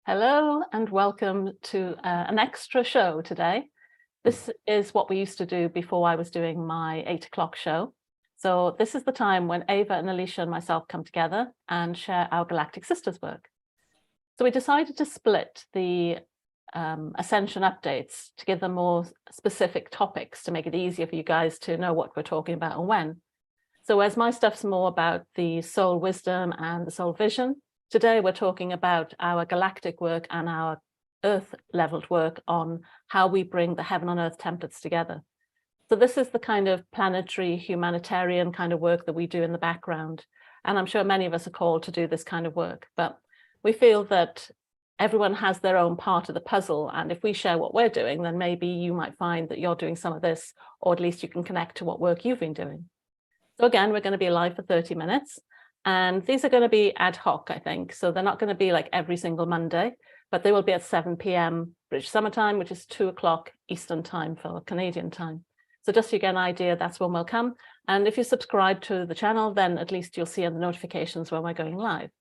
Hello and welcome to an extra show today. This is what we used to do before I was doing my 8 o'clock show. So this is the time when Ava and Alicia and myself come together and share our Galactic Sisters work. So we decided to split the Ascension updates to give them more specific topics to make it easier for you guys to know what we're talking about and when. So as my stuff's more about the soul wisdom and the soul vision, today we're talking about our galactic work and our earth leveled work on how we bring the heaven on earth templates together. So this is the kind of planetary humanitarian kind of work that we do in the background. And I'm sure many of us are called to do this kind of work, but we feel that everyone has their own part of the puzzle. And if we share what we're doing, then maybe you might find that you're doing some of this, or at least you can connect to what work you've been doing. So again, we're going to be live for 30 minutes. And these are going to be ad hoc, I think. So they're not going to be like every single Monday, but they will be at 7 p.m. British Summer Time, which is 2 o'clock Eastern Time for Canadian time. So just so you get an idea, that's when we'll come. And if you subscribe to the channel, then at least you'll see in the notifications when we're going live.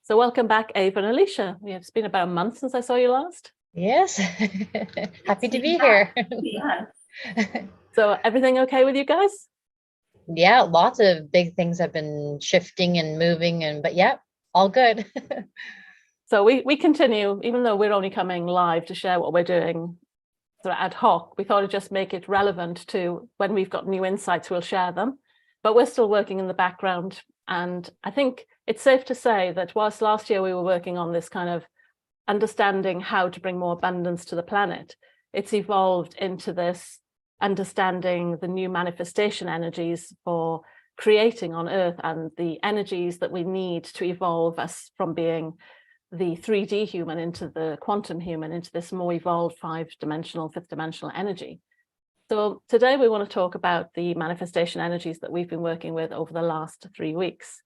So welcome back, Ava and Alicia. It's been about a month since I saw you last. Yes, happy to be here. Yeah. So everything okay with you guys? Yeah, lots of big things have been shifting and moving, but yeah, all good. So we continue, even though we're only coming live to share what we're doing sort of ad hoc, we thought it'd just make it relevant to when we've got new insights, we'll share them. But we're still working in the background. And I think it's safe to say that whilst last year we were working on this kind of understanding how to bring more abundance to the planet, it's evolved into this understanding the new manifestation energies for creating on Earth and the energies that we need to evolve us from being the 3D human into the quantum human, into this more evolved 5-dimensional, 5th-dimensional energy. So today we want to talk about the manifestation energies that we've been working with over the last 3 weeks.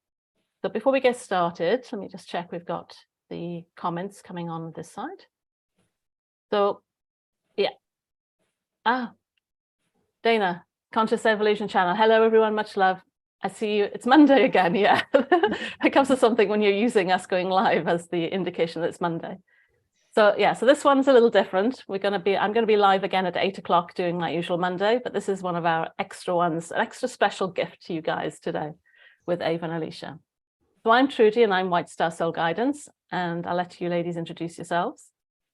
So before we get started, let me just check we've got the comments coming on this side. So yeah. Dana, Conscious Evolution Channel. Hello, everyone. Much love. I see you. It's Monday again. Yeah, it comes to something when you're using us going live as the indication that it's Monday. So yeah, so this one's a little different. I'm going to be live again at 8 o'clock doing my usual Monday, but this is one of our extra ones, an extra special gift to you guys today with Ava and Alicia. So I'm Trudy and I'm White Star Soul Guidance, and I'll let you ladies introduce yourselves.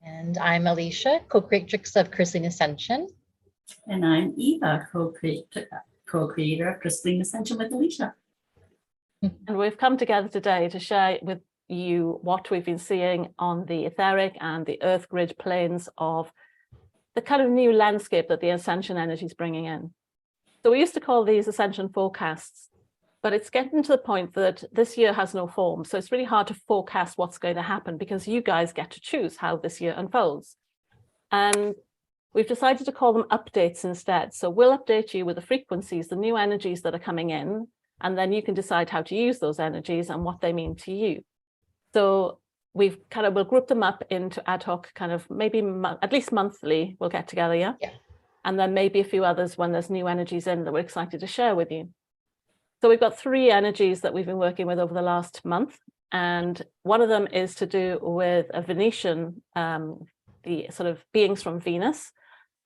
And I'm Alicia, co-creatrix of Crystalline Ascension. And I'm Eva, co-creator of Crystalline Ascension with Alicia. And we've come together today to share with you what we've been seeing on the etheric and the earth grid planes of the kind of new landscape that the Ascension energy is bringing in. So we used to call these Ascension forecasts, but it's getting to the point that this year has no form. So it's really hard to forecast what's going to happen because you guys get to choose how this year unfolds. And we've decided to call them updates instead. So we'll update you with the frequencies, the new energies that are coming in, and then you can decide how to use those energies and what they mean to you. So we'll group them up into ad hoc, kind of maybe at least monthly, we'll get together, yeah? And then maybe a few others when there's new energies in that we're excited to share with you. So we've got 3 energies that we've been working with over the last month. And one of them is to do with a Venetian, the sort of beings from Venus,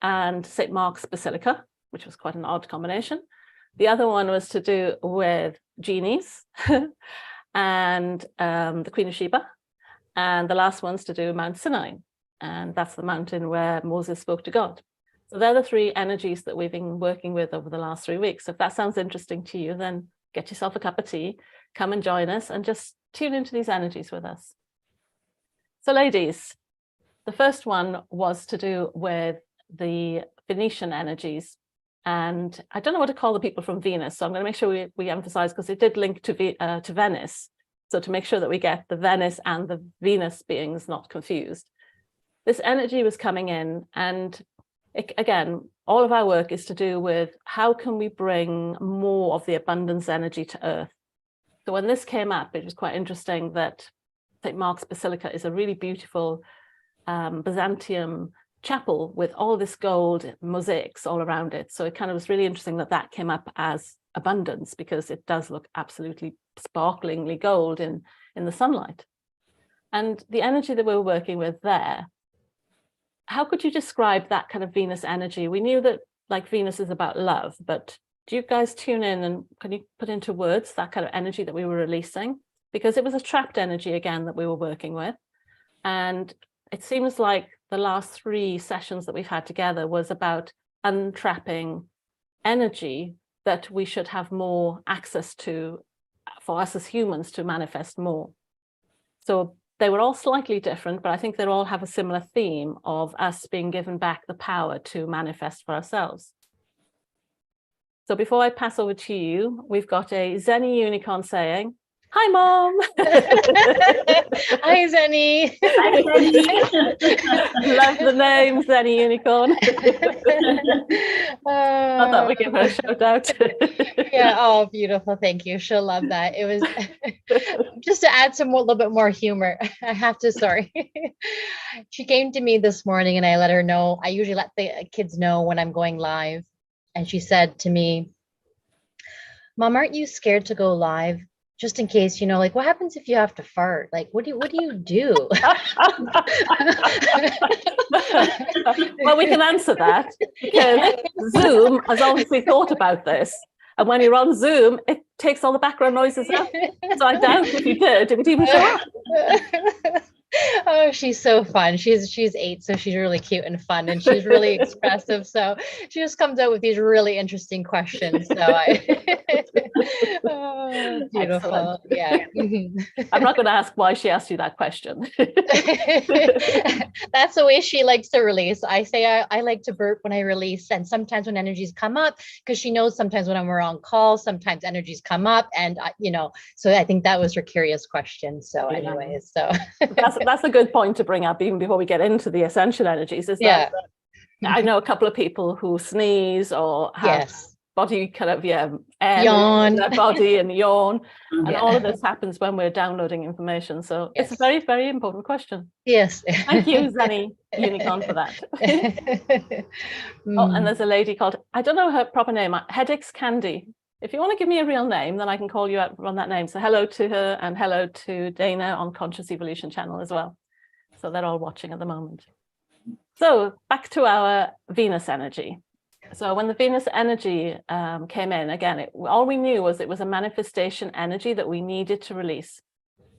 and St Mark's Basilica, which was quite an odd combination. The other one was to do with genies and the Queen of Sheba. And the last one's to do with Mount Sinai. And that's the mountain where Moses spoke to God. So they're the 3 energies that we've been working with over the last 3 weeks. So if that sounds interesting to you, then get yourself a cup of tea, come and join us and just tune into these energies with us. So ladies, the first one was to do with the Venetian energies. And I don't know what to call the people from Venus. So I'm going to make sure we emphasize, because it did link to Venice. So to make sure that we get the Venice and the Venus beings not confused. This energy was coming in, and again, all of our work is to do with how can we bring more of the abundance energy to Earth. So when this came up, it was quite interesting that St. Mark's Basilica is a really beautiful Byzantium chapel with all this gold mosaics all around it. So it kind of was really interesting that that came up as abundance, because it does look absolutely sparklingly gold in the sunlight. And the energy that we were working with there, how could you describe that kind of Venus energy? We knew that like Venus is about love, but do you guys tune in and can you put into words that kind of energy that we were releasing? Because it was a trapped energy again that we were working with. And it seems like the last 3 sessions that we've had together was about untrapping energy that we should have more access to for us as humans to manifest more. So they were all slightly different, but I think they all have a similar theme of us being given back the power to manifest for ourselves. So before I pass over to you, we've got a Zenny unicorn saying, "Hi, Mom." Hi, Zenny. Hi, Love the name, Zenny unicorn. I thought we'd give her a shout out. Yeah, oh, beautiful. Thank you. She'll love that. It was just to add some more, little bit more humor. I have to, sorry. She came to me this morning and I let her know. I usually let the kids know when I'm going live. And she said to me, "Mom, aren't you scared to go live? Just in case, like what happens if you have to fart? Like, what do you do?" Well, we can answer that because Zoom has obviously thought about this. And when you're on Zoom, it takes all the background noises out. So I doubt if you did, it would even show up. Oh, she's so fun. She's 8, so she's really cute and fun, and she's really expressive. So she just comes out with these really interesting questions. So oh, beautiful. Excellent. Yeah. I'm not going to ask why she asked you that question. That's the way she likes to release. I say I like to burp when I release, and sometimes when energies come up, because she knows sometimes when we're on call, sometimes energies come up, and so I think that was her curious question. So, anyways, so that's a good point to bring up even before we get into the ascension energies. Is that I know a couple of people who sneeze or have body kind of air yawn, in their body and yawn, and all of this happens when we're downloading information. So it's a very, very important question. Yes. Thank you, Zenny Unicorn, for that. Oh, and there's a lady called, I don't know her proper name, Headaches Candy. If you want to give me a real name, then I can call you out on that name. So hello to her and hello to Dana on Conscious Evolution channel as well. So they're all watching at the moment. So back to our Venus energy. So when the Venus energy came in, again, all we knew was it was a manifestation energy that we needed to release.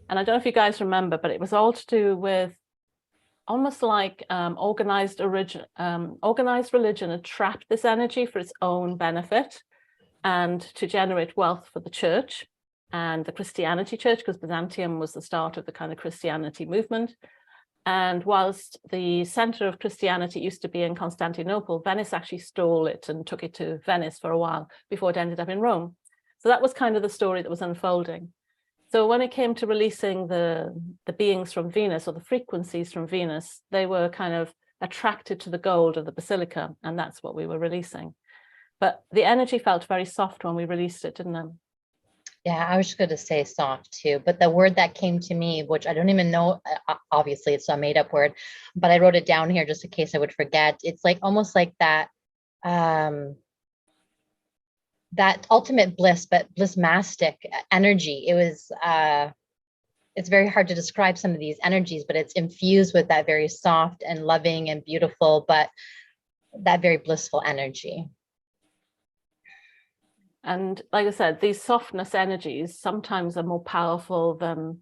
And I don't know if you guys remember, but it was all to do with almost like organized religion had trapped this energy for its own benefit and to generate wealth for the church and the Christianity church, because Byzantium was the start of the kind of Christianity movement. And whilst the center of Christianity used to be in Constantinople, Venice actually stole it and took it to Venice for a while before it ended up in Rome. So that was kind of the story that was unfolding. So when it came to releasing the beings from Venus, or the frequencies from Venus, they were kind of attracted to the gold of the basilica, and that's what we were releasing. But the energy felt very soft when we released it, didn't it? Yeah, I was just going to say soft too, but the word that came to me, which I don't even know, obviously it's a made up word, but I wrote it down here just in case I would forget. It's like almost like that, that ultimate bliss, but blissmastic energy. It was, it's very hard to describe some of these energies, but it's infused with that very soft and loving and beautiful, but that very blissful energy. And like I said, these softness energies sometimes are more powerful than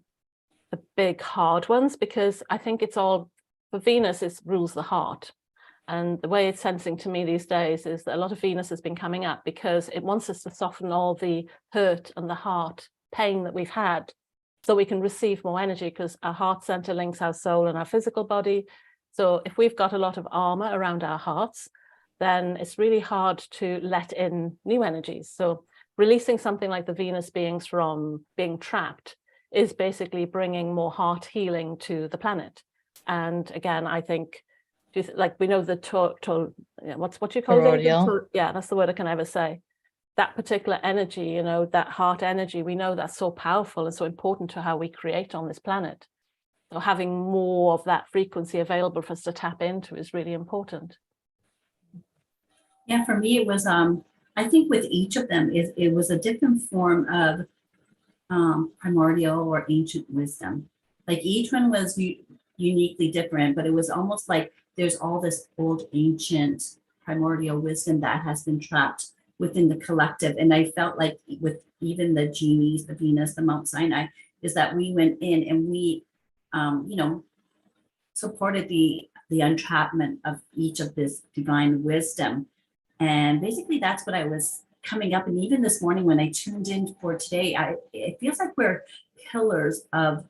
the big hard ones, because I think it's all, for Venus, it rules the heart. And the way it's sensing to me these days is that a lot of Venus has been coming up because it wants us to soften all the hurt and the heart pain that we've had so we can receive more energy, because our heart center links our soul and our physical body. So if we've got a lot of armor around our hearts, then it's really hard to let in new energies. So releasing something like the Venus beings from being trapped is basically bringing more heart healing to the planet. And again, I think, like we know the what you call it? Yeah, that's the word I can ever say. That particular energy, that heart energy, we know that's so powerful and so important to how we create on this planet. So having more of that frequency available for us to tap into is really important. Yeah, for me, it was, I think with each of them, it was a different form of primordial or ancient wisdom Like each one was uniquely different, but it was almost like there's all this old ancient primordial wisdom that has been trapped within the collective. And I felt like with even the genies, the Venus, the Mount Sinai, is that we went in and we, supported the entrapment of each of this divine wisdom. And basically that's what I was coming up. And even this morning when I tuned in for today, it feels like we're pillars of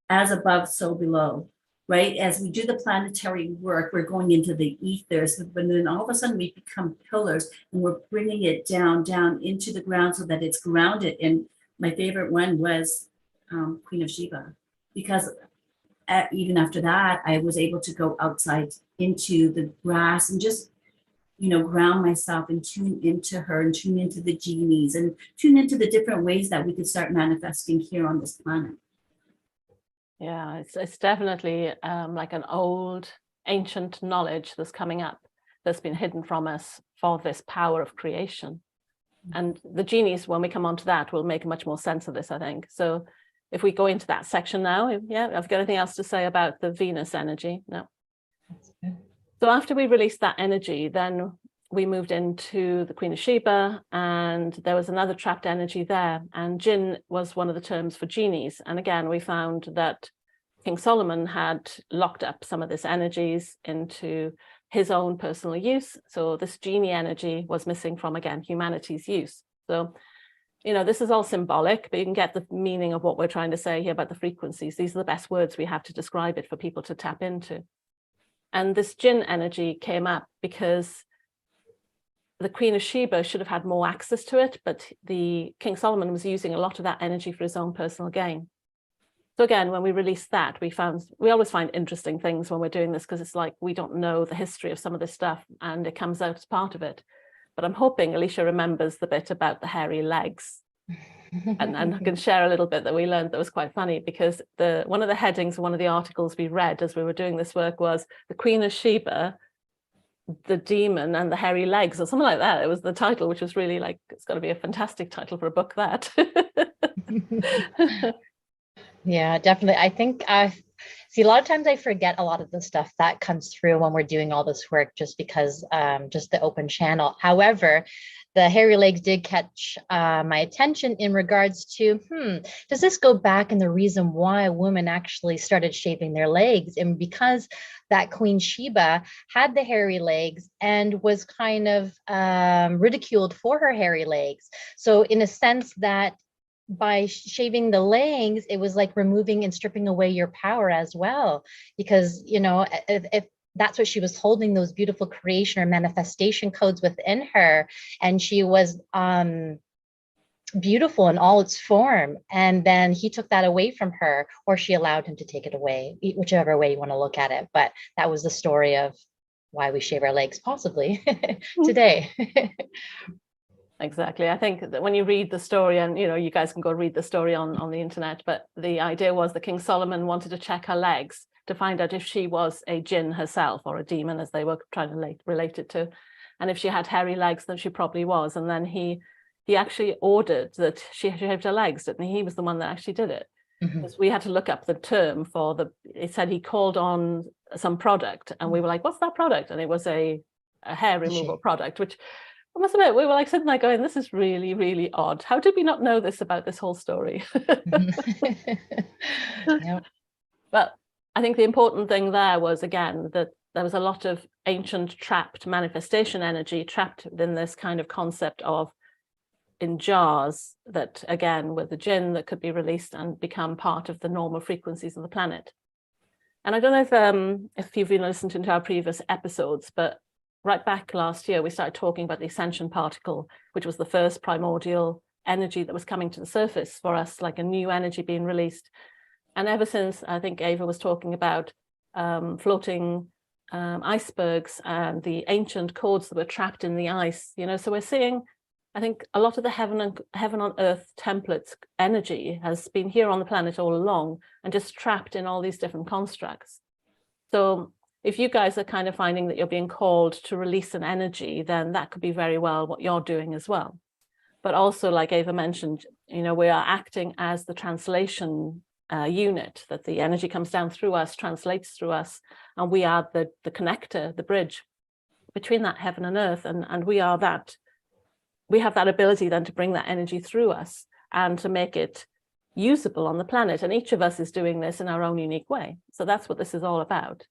as above, so below, right? As we do the planetary work, we're going into the ethers, but then all of a sudden we become pillars and we're bringing it down into the ground so that it's grounded. And my favorite one was Queen of Sheba, because even after that, I was able to go outside into the grass and just, ground myself and tune into her and tune into the genies and tune into the different ways that we could start manifesting here on this planet. Yeah, it's definitely like an old ancient knowledge that's coming up that's been hidden from us for this power of creation. And the genies, when we come on to that, will make much more sense of this, I think. So if we go into that section now, yeah, I've got anything else to say about the Venus energy? No. That's good. So after we released that energy, then we moved into the Queen of Sheba, and there was another trapped energy there. And Jinn was one of the terms for genies. And again, we found that King Solomon had locked up some of this energies into his own personal use. So this genie energy was missing from, again, humanity's use. So, this is all symbolic, but you can get the meaning of what we're trying to say here about the frequencies. These are the best words we have to describe it for people to tap into. And this Jinn energy came up because the Queen of Sheba should have had more access to it, but the King Solomon was using a lot of that energy for his own personal gain. So again, when we released that, we always find interesting things when we're doing this, because it's like we don't know the history of some of this stuff and it comes out as part of it. But I'm hoping Alicia remembers the bit about the hairy legs. And I can share a little bit that we learned that was quite funny, because one of the headings of one of the articles we read as we were doing this work was the Queen of Sheba, the demon and the hairy legs, or something like that. It was the title, which was really like, it's got to be a fantastic title for a book, that. Yeah, definitely. I think see, a lot of times I forget a lot of the stuff that comes through when we're doing all this work, just because just the open channel. However, the hairy legs did catch my attention in regards to, does this go back in the reason why women actually started shaving their legs? And because that Queen Sheba had the hairy legs and was kind of ridiculed for her hairy legs. So in a sense that by shaving the legs, it was like removing and stripping away your power as well, because if that's what she was holding, those beautiful creation or manifestation codes within her, and she was beautiful in all its form, and then he took that away from her, or she allowed him to take it away, whichever way you want to look at it. But that was the story of why we shave our legs, possibly today. Exactly. I think that when you read the story, and you guys can go read the story on the internet, but the idea was that King Solomon wanted to check her legs to find out if she was a jinn herself, or a demon, as they were trying to relate it to. And if she had hairy legs, then she probably was. And then he actually ordered that she shaved her legs, and he was the one that actually did it. Because we had to look up the term for it said he called on some product, and we were like, what's that product? And it was a hair removal product, which I must admit, we were like sitting there going, this is really, really odd. How did we not know this about this whole story? Yep. But I think the important thing there was, again, that there was a lot of ancient trapped manifestation energy trapped within this kind of concept of in jars that, again, with the jinn that could be released and become part of the normal frequencies of the planet. And I don't know if you've been listening to our previous episodes, but right back last year, we started talking about the ascension particle, which was the first primordial energy that was coming to the surface for us, like a new energy being released. And ever since, I think Ava was talking about floating icebergs and the ancient codes that were trapped in the ice, so we're seeing, I think, a lot of the heaven on earth templates energy has been here on the planet all along and just trapped in all these different constructs. So if you guys are kind of finding that you're being called to release an energy, then that could be very well what you're doing as well. But also, like Ava mentioned, we are acting as the translation unit, that the energy comes down through us, translates through us, and we are the connector, the bridge between that heaven and earth, and we are that. We have that ability then to bring that energy through us and to make it usable on the planet. And each of us is doing this in our own unique way. So that's what this is all about.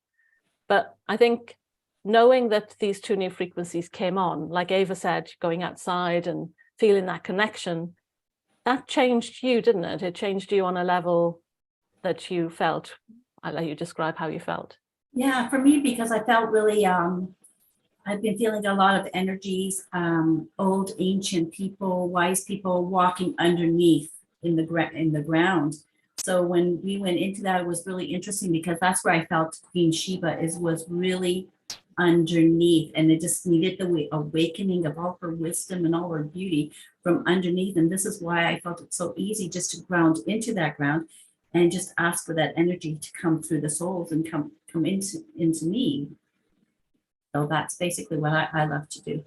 But I think knowing that these two new frequencies came on, like Ava said, going outside and feeling that connection, that changed you, didn't it? It changed you on a level that you felt. I'll let you describe how you felt. Yeah, for me, because I felt really, I've been feeling a lot of energies, old ancient people, wise people walking underneath in the ground. So when we went into that, it was really interesting because that's where I felt Queen Sheba was really underneath, and it just needed the awakening of all her wisdom and all her beauty from underneath. And this is why I felt it so easy just to ground into that ground and just ask for that energy to come through the souls and come into me. So that's basically what I love to do.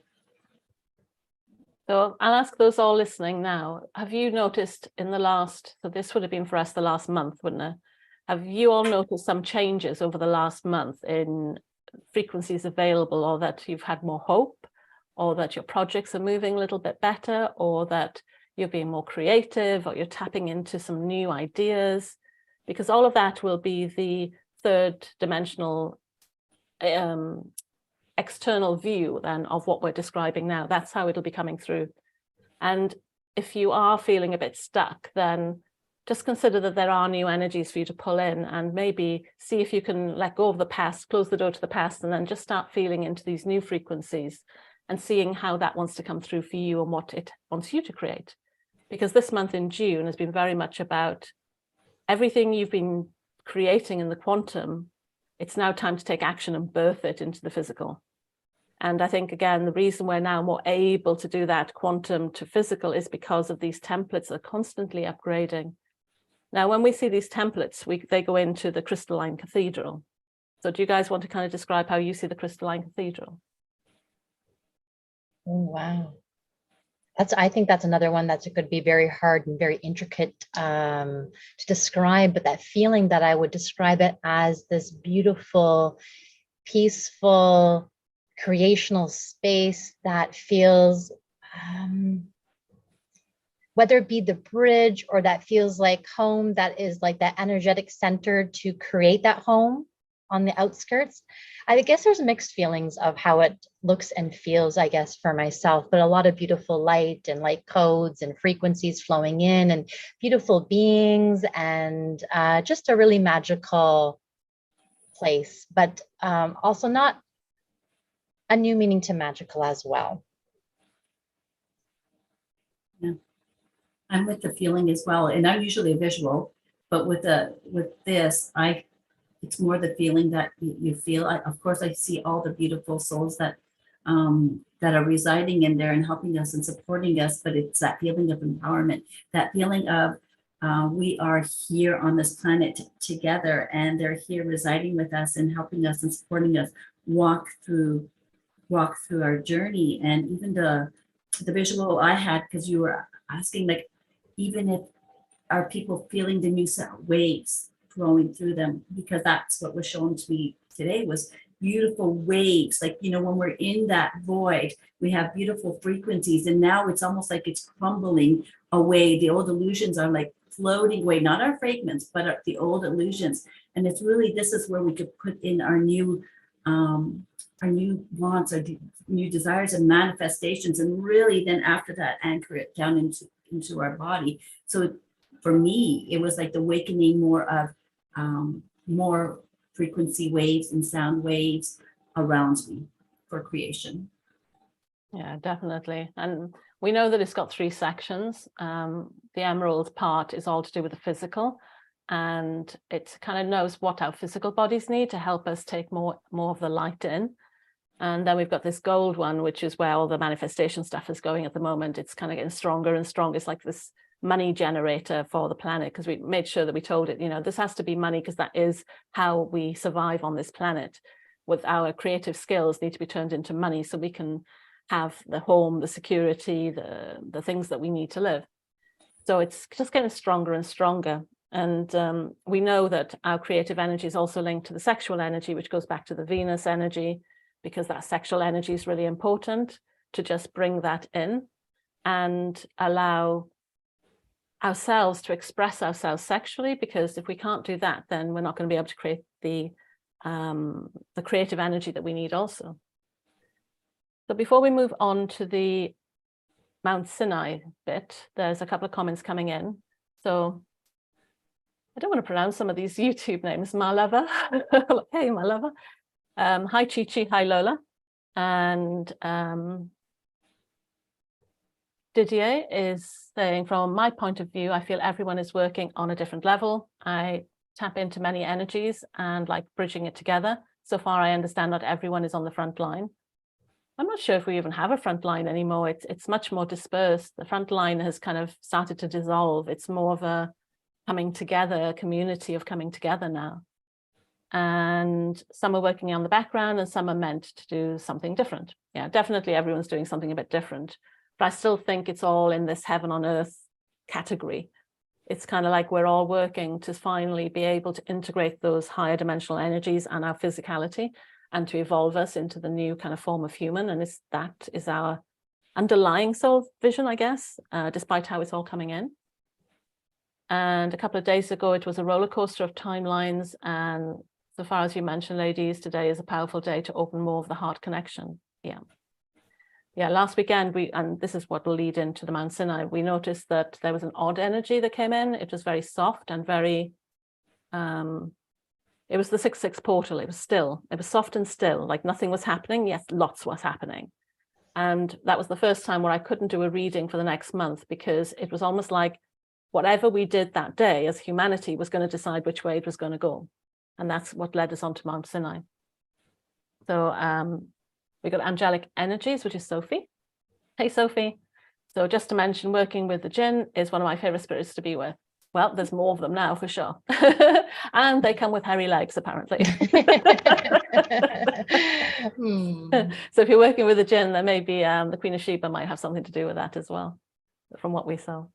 So I'll ask those all listening now, have you noticed in the last, so this would have been for us the last month, wouldn't it? Have you all noticed some changes over the last month in frequencies available, or that you've had more hope, or that your projects are moving a little bit better, or that you're being more creative, or you're tapping into some new ideas? Because all of that will be the third dimensional external view then of what we're describing now. That's how it'll be coming through. And if you are feeling a bit stuck, then just consider that there are new energies for you to pull in, and maybe see if you can let go of the past, close the door to the past, and then just start feeling into these new frequencies and seeing how that wants to come through for you and what it wants you to create. Because this month in June has been very much about everything you've been creating in the quantum. It's now time to take action and birth it into the physical. And I think, again, the reason we're now more able to do that quantum to physical is because of these templates that are constantly upgrading. Now, when we see these templates, they go into the crystalline cathedral. So do you guys want to kind of describe how you see the crystalline cathedral? Oh, wow. I think that's another one that could be very hard and very intricate to describe, but that feeling that I would describe it as this beautiful, peaceful, creational space that feels, whether it be the bridge or that feels like home, that is like that energetic center to create that home on the outskirts. I guess there's mixed feelings of how it looks and feels, I guess, for myself, but a lot of beautiful light and light codes and frequencies flowing in, and beautiful beings, and just a really magical place, but also not a new meaning to magical as well. Yeah, I'm with the feeling as well, and I'm usually a visual, but with this, it's more the feeling that you feel. Of course, I see all the beautiful souls that are residing in there and helping us and supporting us, but it's that feeling of empowerment, that feeling of we are here on this planet together, and they're here residing with us and helping us and supporting us walk through our journey. And even the visual I had, because you were asking, like, even if are people feeling the new waves flowing through them, because that's what was shown to me today, was beautiful waves. Like, when we're in that void, we have beautiful frequencies, and now it's almost like it's crumbling away. The old illusions are like floating away, not our fragments, but the old illusions. And it's really, this is where we could put in our new wants, our new desires and manifestations, and really then after that anchor it down into our body. So for me, it was like the awakening more of more frequency waves and sound waves around me for creation. Yeah, definitely. And we know that it's got 3 sections. The emerald part is all to do with the physical, and it kind of knows what our physical bodies need to help us take more of the light in. And then we've got this gold one, which is where all the manifestation stuff is going at the moment. It's kind of getting stronger and stronger. It's like this money generator for the planet, because we made sure that we told it, this has to be money, because that is how we survive on this planet. With our creative skills need to be turned into money, so we can have the home, the security, the things that we need to live. So it's just getting stronger and stronger. And we know that our creative energy is also linked to the sexual energy, which goes back to the Venus energy, because that sexual energy is really important to just bring that in and allow ourselves to express ourselves sexually, because if we can't do that, then we're not going to be able to create the creative energy that we need also. So before we move on to the Mount Sinai bit, there's a couple of comments coming in. So I don't want to pronounce some of these YouTube names. Malava, hey Malava. Hi Chichi, hi Lola. And Didier is saying, from my point of view, I feel everyone is working on a different level. I tap into many energies and like bridging it together. So far, I understand not everyone is on the front line. I'm not sure if we even have a front line anymore. It's much more dispersed. The front line has kind of started to dissolve. It's more of a coming together, a community of coming together now. And some are working on the background and some are meant to do something different. Yeah, definitely everyone's doing something a bit different. But I still think it's all in this heaven on earth category. It's kind of like we're all working to finally be able to integrate those higher dimensional energies and our physicality and to evolve us into the new kind of form of human. And that is our underlying soul vision, I guess, despite how it's all coming in. And a couple of days ago, it was a roller coaster of timelines. And so far as you mentioned, ladies, today is a powerful day to open more of the heart connection. Yeah, last weekend, and this is what will lead into the Mount Sinai, we noticed that there was an odd energy that came in. It was very soft and very, it was the 6/6 portal. It was still, it was soft and still, like nothing was happening, yet lots was happening. And that was the first time where I couldn't do a reading for the next month, because it was almost like whatever we did that day as humanity was going to decide which way it was going to go. And that's what led us onto Mount Sinai. So we got angelic energies, which is Sophie. Hey, Sophie. So just to mention, working with the Jinn is one of my favorite spirits to be with. Well, there's more of them now for sure. And they come with hairy legs, apparently. So if you're working with the Jinn, then maybe the Queen of Sheba might have something to do with that as well, from what we saw.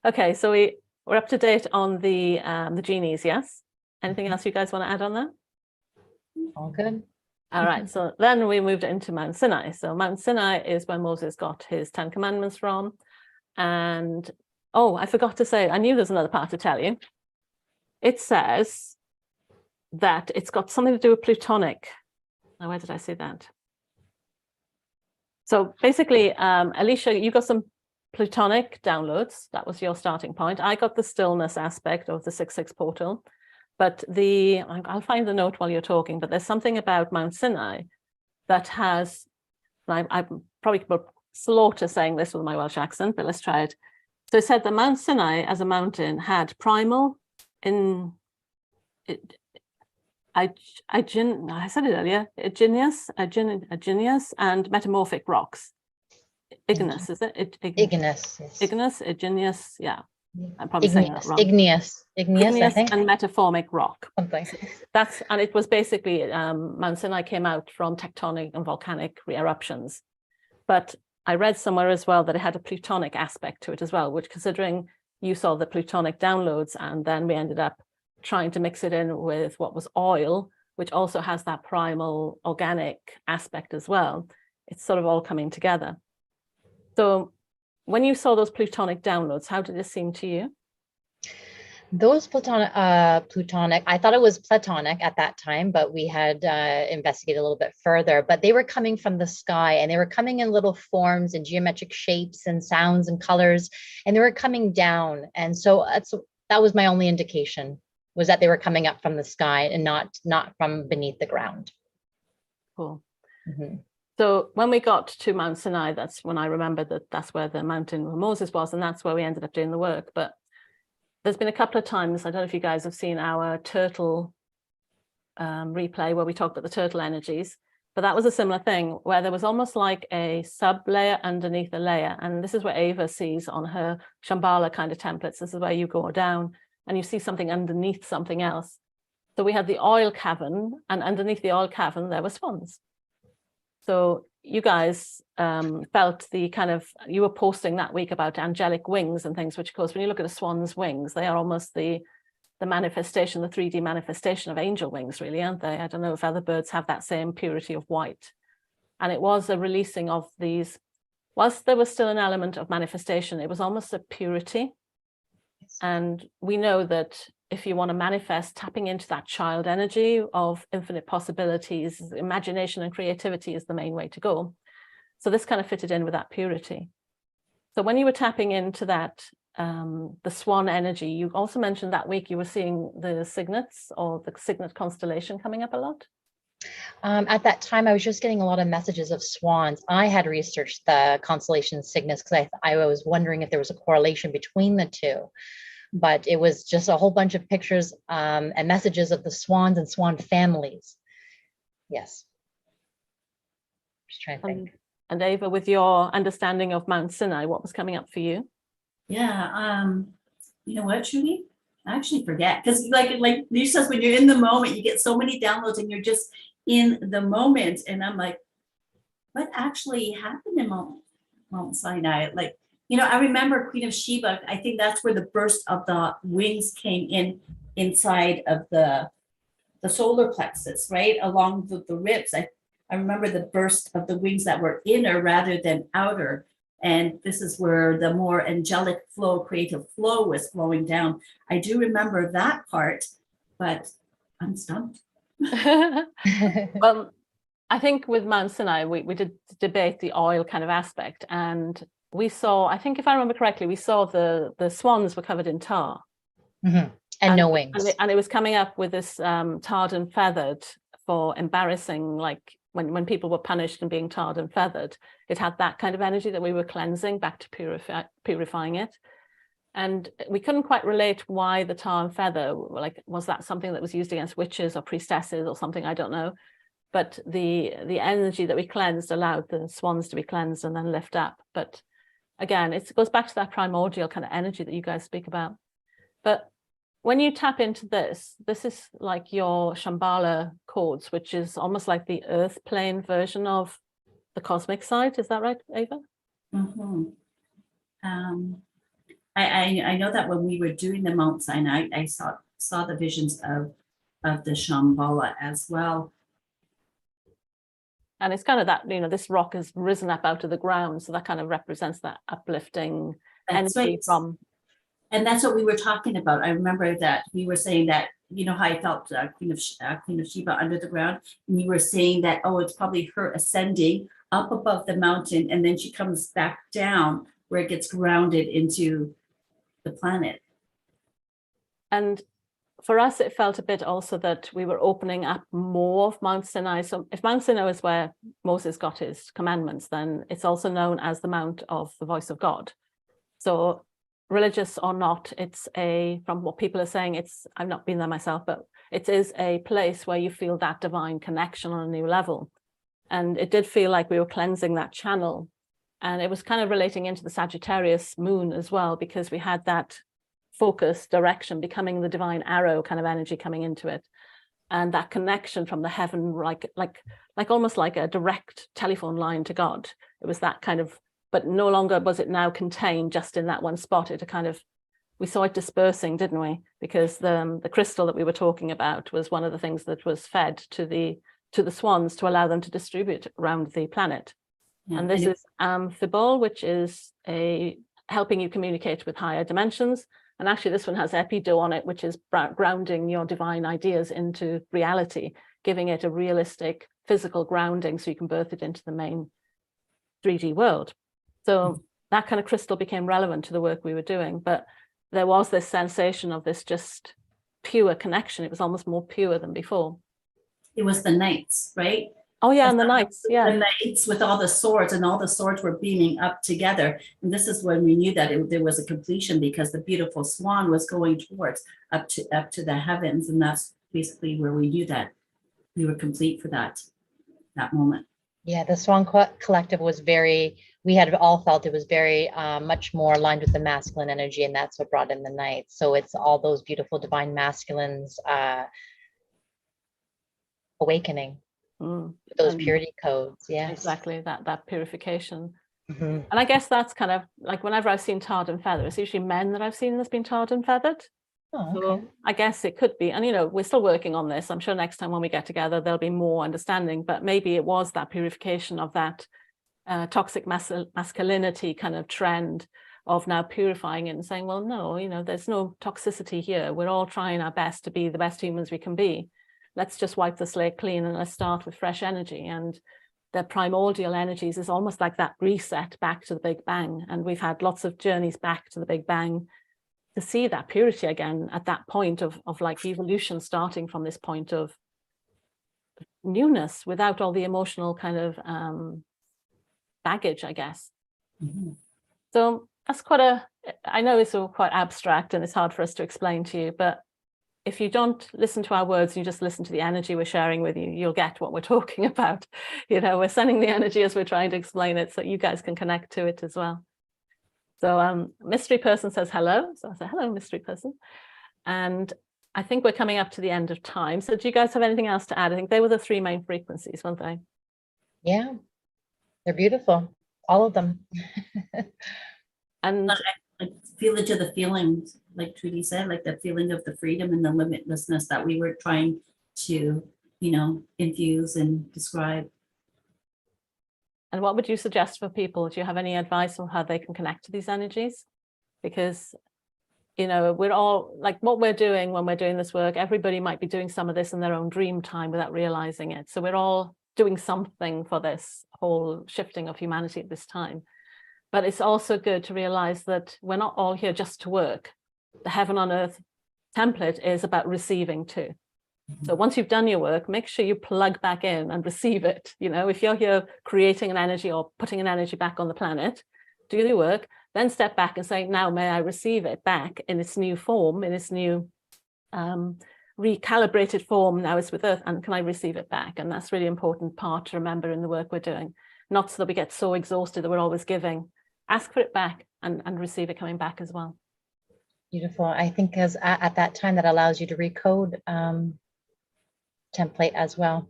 Okay, so we're up to date on the genies, yes? Anything else you guys want to add on that? All good. All right, so then we moved into Mount Sinai. So Mount Sinai is where Moses got his 10 commandments from. And, oh, I forgot to say, I knew there's another part to tell you. It says that it's got something to do with plutonic. Now, where did I say that? So basically, Alicia, you got some plutonic downloads. That was your starting point. I got the stillness aspect of the 6/6 portal. But I'll find the note while you're talking, but there's something about Mount Sinai that has, I'm probably slaughter saying this with my Welsh accent, but let's try it. So it said that Mount Sinai as a mountain had primal I said it earlier, igneous and metamorphic rocks. Igneous, is it? Igneous. Yes. Igneous, igneous, yeah. I'm probably saying that wrong. Igneous, I think. And metamorphic rock. Something. And it was basically, Mount Sinai came out from tectonic and volcanic eruptions. But I read somewhere as well that it had a plutonic aspect to it as well, which, considering you saw the plutonic downloads, and then we ended up trying to mix it in with what was oil, which also has that primal organic aspect as well. It's sort of all coming together. So when you saw those plutonic downloads, how did it seem to you? Those plutonic, I thought it was platonic at that time, but we had investigated a little bit further. But they were coming from the sky, and they were coming in little forms and geometric shapes and sounds and colors, and they were coming down. And so that was my only indication, was that they were coming up from the sky and not from beneath the ground. Cool. Mm-hmm. So when we got to Mount Sinai, that's when I remembered that that's where the mountain where Moses was, and that's where we ended up doing the work. But there's been a couple of times, I don't know if you guys have seen our turtle replay where we talked about the turtle energies, but that was a similar thing where there was almost like a sub layer underneath a layer. And this is what Ava sees on her Shambhala kind of templates. This is where you go down and you see something underneath something else. So we had the oil cavern, and underneath the oil cavern, there were swans. So you guys felt the kind of, you were posting that week about angelic wings and things, which of course, when you look at a swan's wings, they are almost the manifestation, the 3D manifestation of angel wings, really, aren't they? I don't know if other birds have that same purity of white. And it was a releasing of these, whilst there was still an element of manifestation, it was almost a purity. And we know that if you want to manifest, tapping into that child energy of infinite possibilities, imagination and creativity is the main way to go. So this kind of fitted in with that purity. So when you were tapping into that, the swan energy, you also mentioned that week you were seeing the cygnets or the cygnet constellation coming up a lot. At that time, I was just getting a lot of messages of swans. I had researched the constellation cygnets because I was wondering if there was a correlation between the two. But it was just a whole bunch of pictures and messages of the swans and swan families. Yes. Just trying to think. And Ava, with your understanding of Mount Sinai, what was coming up for you? Yeah, you know what, Trudy? I actually forget, because like Alicia says, when you're in the moment, you get so many downloads and you're just in the moment. And I'm like, what actually happened in Mount Sinai? Like, you know, I remember Queen of Sheba. I think that's where the burst of the wings came inside of the solar plexus, right? Along the ribs. I remember the burst of the wings that were inner rather than outer. And this is where the more angelic flow, creative flow was flowing down. I do remember that part, but I'm stumped. Well, I think with Mount Sinai, we did debate the oil kind of aspect. And we saw, I think if I remember correctly, we saw the swans were covered in tar. Mm-hmm. And no wings. And it was coming up with this tarred and feathered for embarrassing, like when people were punished and being tarred and feathered, it had that kind of energy that we were cleansing back to purifying it. And we couldn't quite relate why the tar and feather, like, was that something that was used against witches or priestesses or something? I don't know. But the energy that we cleansed allowed the swans to be cleansed and then lift up. But again, it goes back to that primordial kind of energy that you guys speak about. But when you tap into this is like your Shambhala codes, which is almost like the earth plane version of the cosmic side. Is that right, Ava? Mm-hmm. I know that when we were doing the Mount Sinai, I saw the visions of the Shambhala as well. And it's kind of that, you know, this rock has risen up out of the ground. So that kind of represents that uplifting energy right. from. And that's what we were talking about. I remember that we were saying that, you know, how I felt Queen of Sheba under the ground. And you were saying that, oh, it's probably her ascending up above the mountain. And then she comes back down where it gets grounded into the planet. And for us, it felt a bit also that we were opening up more of Mount Sinai. So if Mount Sinai is where Moses got his commandments, then it's also known as the Mount of the Voice of God. So religious or not, it's from what people are saying, I've not been there myself, but it is a place where you feel that divine connection on a new level. And it did feel like we were cleansing that channel. And it was kind of relating into the Sagittarius moon as well, because we had that focus, direction, becoming the divine arrow kind of energy coming into it. And that connection from the heaven, like almost like a direct telephone line to God. It was that kind of, but no longer was it now contained just in that one spot. It kind of, we saw it dispersing, didn't we? Because the crystal that we were talking about was one of the things that was fed to the swans to allow them to distribute around the planet. Yeah. And this is amphibole, which is helping you communicate with higher dimensions. And actually this one has Ep10 on it, which is grounding your divine ideas into reality, giving it a realistic physical grounding so you can birth it into the main 3D world. So that kind of crystal became relevant to the work we were doing, but there was this sensation of this just pure connection. It was almost more pure than before. It was the knights, right? Oh yeah, and the knights, yeah. The knights with all the swords, and all the swords were beaming up together. And this is when we knew that there was a completion, because the beautiful swan was going towards up to the heavens. And that's basically where we knew that we were complete for that moment. Yeah, the Swan Collective was we had all felt it was very much more aligned with the masculine energy, and that's what brought in the knights. So it's all those beautiful divine masculines awakening. Those And purity codes. Yes. exactly, that purification. Mhm. And I guess that's kind of like whenever I've seen tarred and feathered, it's usually men that I've seen that's been tarred and feathered. Oh, So okay. I guess it could be, and we're still working on this. I'm sure next time when we get together, there'll be more understanding, but maybe it was that purification of that toxic masculinity kind of trend of now purifying it and saying, well, no, there's no toxicity here. We're all trying our best to be the best humans we can be. Let's just wipe the slate clean and let's start with fresh energy. And the primordial energies is almost like that reset back to the Big Bang. And we've had lots of journeys back to the Big Bang to see that purity again at that point of like evolution, starting from this point of newness without all the emotional kind of baggage, I guess. So that's I know it's all quite abstract and it's hard for us to explain to you, but if you don't listen to our words, you just listen to the energy we're sharing with you, you'll get what we're talking about. We're sending the energy as we're trying to explain it so you guys can connect to it as well. So mystery person says hello. So I say, hello, mystery person. And I think we're coming up to the end of time. So do you guys have anything else to add? I think they were the 3 main frequencies, weren't they? Yeah, they're beautiful, all of them. And I feel it to the feelings, like Trudy said, like the feeling of the freedom and the limitlessness that we were trying to, infuse and describe. And what would you suggest for people? Do you have any advice on how they can connect to these energies? Because, we're all like what we're doing when we're doing this work, everybody might be doing some of this in their own dream time without realizing it. So we're all doing something for this whole shifting of humanity at this time. But it's also good to realize that we're not all here just to work. The heaven on earth template is about receiving too. So once you've done your work, make sure you plug back in and receive it. If you're here creating an energy or putting an energy back on the planet, do your work, then step back and say, now may I receive it back in its new form, in its new recalibrated form. Now it's with earth, and can I receive it back? And that's really important part to remember in the work we're doing. Not so that we get so exhausted that we're always giving. Ask for it back and receive it coming back as well. Beautiful. I think because at that time that allows you to recode template as well.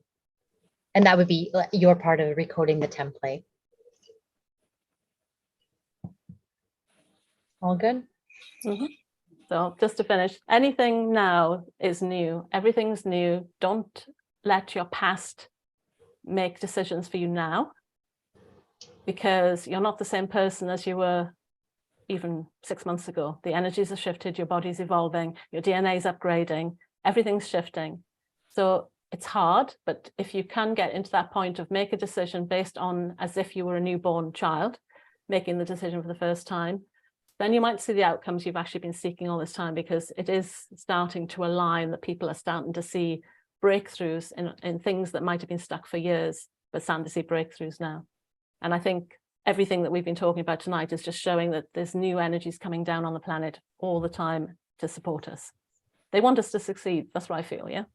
And that would be your part of recoding the template. All good? Mm-hmm. So just to finish, anything now is new. Everything's new. Don't let your past make decisions for you now, because you're not the same person as you were even 6 months ago. The energies have shifted, your body's evolving, your DNA is upgrading, everything's shifting. So it's hard, but if you can get into that point of make a decision based on as if you were a newborn child, making the decision for the first time, then you might see the outcomes you've actually been seeking all this time, because it is starting to align that people are starting to see breakthroughs in things that might have been stuck for years, but starting to see breakthroughs now. And I think everything that we've been talking about tonight is just showing that there's new energies coming down on the planet all the time to support us. They want us to succeed. That's what I feel, yeah?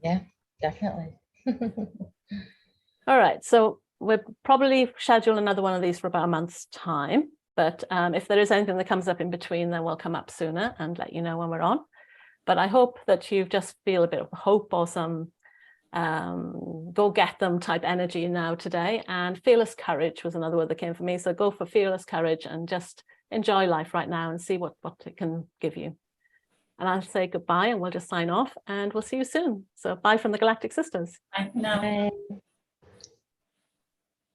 Yeah, definitely. All right, so we'll probably schedule another one of these for about a month's time. But if there is anything that comes up in between, then we'll come up sooner and let you know when we're on. But I hope that you just feel a bit of hope or some go get them type energy now today. And fearless courage was another word that came for me. So go for fearless courage and just enjoy life right now and see what it can give you. And I'll say goodbye and we'll just sign off and we'll see you soon. So bye from the Galactic Sisters. I know. Bye.